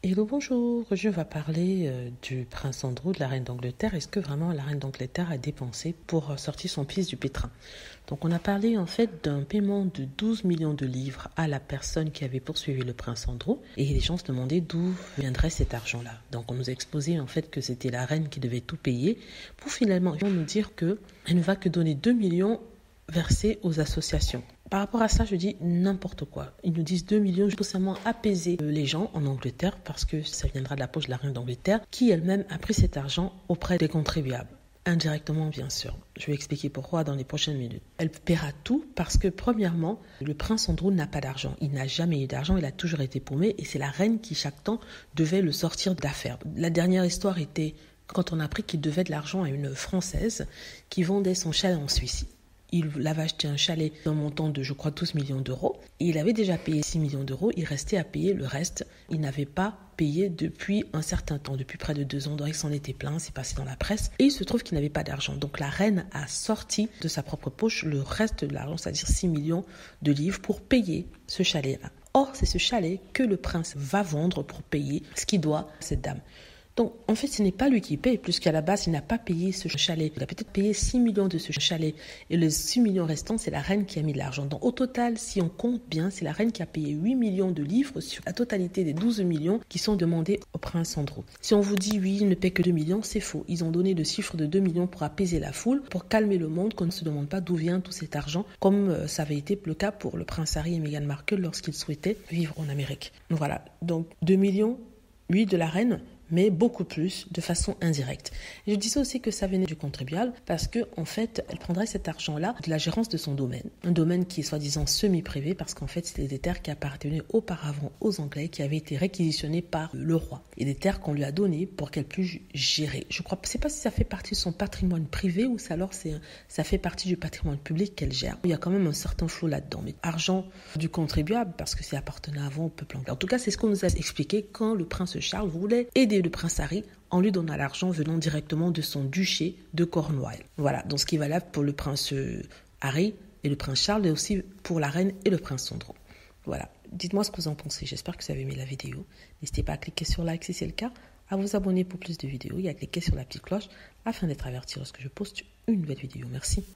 Hello, bonjour. Je vais parler du prince Andrew, de la reine d'Angleterre. Est-ce que vraiment la reine d'Angleterre a dépensé pour sortir son fils du pétrin? Donc on a parlé en fait d'un paiement de 12 millions de livres à la personne qui avait poursuivi le prince Andrew. Et les gens se demandaient d'où viendrait cet argent-là. Donc on nous a exposé en fait que c'était la reine qui devait tout payer pour finalement nous dire qu'elle ne va que donner 2 millions versés aux associations. Par rapport à ça, je dis n'importe quoi. Ils nous disent 2 millions, pour seulement apaiser les gens en Angleterre, parce que ça viendra de la poche de la reine d'Angleterre, qui elle-même a pris cet argent auprès des contribuables. Indirectement, bien sûr. Je vais expliquer pourquoi dans les prochaines minutes. Elle paiera tout parce que, premièrement, le prince Andrew n'a pas d'argent. Il n'a jamais eu d'argent, il a toujours été paumé, et c'est la reine qui, chaque temps, devait le sortir d'affaires. La dernière histoire était quand on a appris qu'il devait de l'argent à une Française qui vendait son chalet en Suisse. Il avait acheté un chalet d'un montant de, je crois, 12 millions d'euros. Et il avait déjà payé 6 millions d'euros. Il restait à payer le reste. Il n'avait pas payé depuis un certain temps, depuis près de 2 ans. Donc il s'en était plaint, c'est passé dans la presse. Et il se trouve qu'il n'avait pas d'argent. Donc la reine a sorti de sa propre poche le reste de l'argent, c'est-à-dire 6 millions de livres pour payer ce chalet-là. Or, c'est ce chalet que le prince va vendre pour payer ce qu'il doit à cette dame. Donc, en fait, ce n'est pas lui qui paye, puisqu'à la base, il n'a pas payé ce chalet. Il a peut-être payé 6 millions de ce chalet. Et les 6 millions restants, c'est la reine qui a mis de l'argent. Donc, au total, si on compte bien, c'est la reine qui a payé 8 millions de livres sur la totalité des 12 millions qui sont demandés au prince Andrew. Si on vous dit, oui, il ne paie que 2 millions, c'est faux. Ils ont donné le chiffre de 2 millions pour apaiser la foule, pour calmer le monde, qu'on ne se demande pas d'où vient tout cet argent, comme ça avait été le cas pour le prince Harry et Meghan Markle lorsqu'ils souhaitaient vivre en Amérique. Voilà. Donc, 2 millions, oui, de la reine, mais beaucoup plus de façon indirecte. Et je disais aussi que ça venait du contribuable parce que, en fait, elle prendrait cet argent-là de la gérance de son domaine. Un domaine qui est soi-disant semi-privé parce qu'en fait, c'était des terres qui appartenaient auparavant aux Anglais qui avaient été réquisitionnées par le roi. Et des terres qu'on lui a données pour qu'elle puisse gérer. Je crois, je ne sais pas si ça fait partie de son patrimoine privé ou ça fait partie du patrimoine public qu'elle gère. Il y a quand même un certain flou là-dedans. Mais argent du contribuable parce que c'est appartenait avant au peuple anglais. En tout cas, c'est ce qu'on nous a expliqué quand le prince Charles voulait aider le prince Harry en lui donnant l'argent venant directement de son duché de Cornwall. Voilà, donc ce qui est valable pour le prince Harry et le prince Charles, et aussi pour la reine et le prince Andrew. Voilà, dites-moi ce que vous en pensez. J'espère que vous avez aimé la vidéo. N'hésitez pas à cliquer sur like si c'est le cas, à vous abonner pour plus de vidéos et à cliquer sur la petite cloche afin d'être averti lorsque je poste une nouvelle vidéo. Merci.